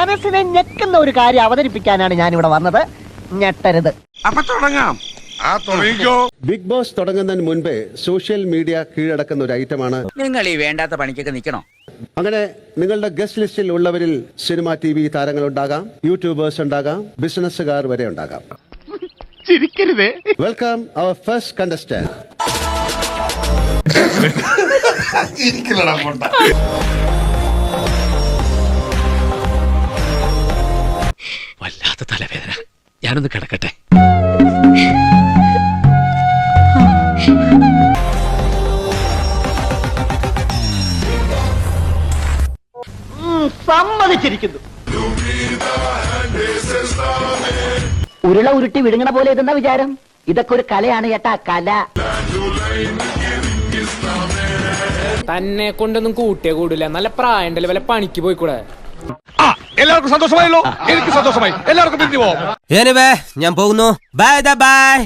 മനസ്സിനെ ഞെക്കുന്ന ഒരു കാര്യം അവതരിപ്പിക്കാനാണ് ഞാൻ ഇവിടെ വന്നത്. ഞെട്ടരുത്. അപ്പൊ തുടങ്ങാം. ബിഗ് ബോസ് തുടങ്ങുന്നതിന് മുൻപേ സോഷ്യൽ മീഡിയ കീഴടക്കുന്ന ഒരു ഐറ്റമാണ്. നിങ്ങൾ ഈ വേണ്ടാത്ത പണിക്കൊക്കെ നിൽക്കണോ? അങ്ങനെ നിങ്ങളുടെ ഗസ്റ്റ് ലിസ്റ്റിൽ ഉള്ളവരിൽ സിനിമ, TV താരങ്ങൾ ഉണ്ടാകാം, യൂട്യൂബേഴ്സ് ഉണ്ടാകാം, ബിസിനസ്സുകാർ വരെ ഉണ്ടാകാം. ചിരിക്കരുതേ. Welcome our first contestant. വല്ലാത്ത തലവേദന, ഞാനൊന്ന് കിടക്കട്ടെ. സമ്മതിച്ചിരിക്കുന്നു. ഉരുള ഉരുട്ടി വിഴുങ്ങണ പോലെ ഇതെന്ന വിചാരം? ഇതൊക്കെ ഒരു കലയാണ് ചേട്ടാ, കല. തന്നെ കൊണ്ടൊന്നും കൂട്ടിയേ കൂടില്ല. നല്ല പ്രായണ്ടല്ലേ, വല്ല പണിക്ക് പോയിക്കൂടെ? എല്ലാവർക്കും സന്തോഷമായല്ലോ. എനിക്ക് സന്തോഷമായി. എല്ലാവർക്കും പിരിഞ്ഞു പോവാം. ഞാൻ പോകുന്നു. Bye bye.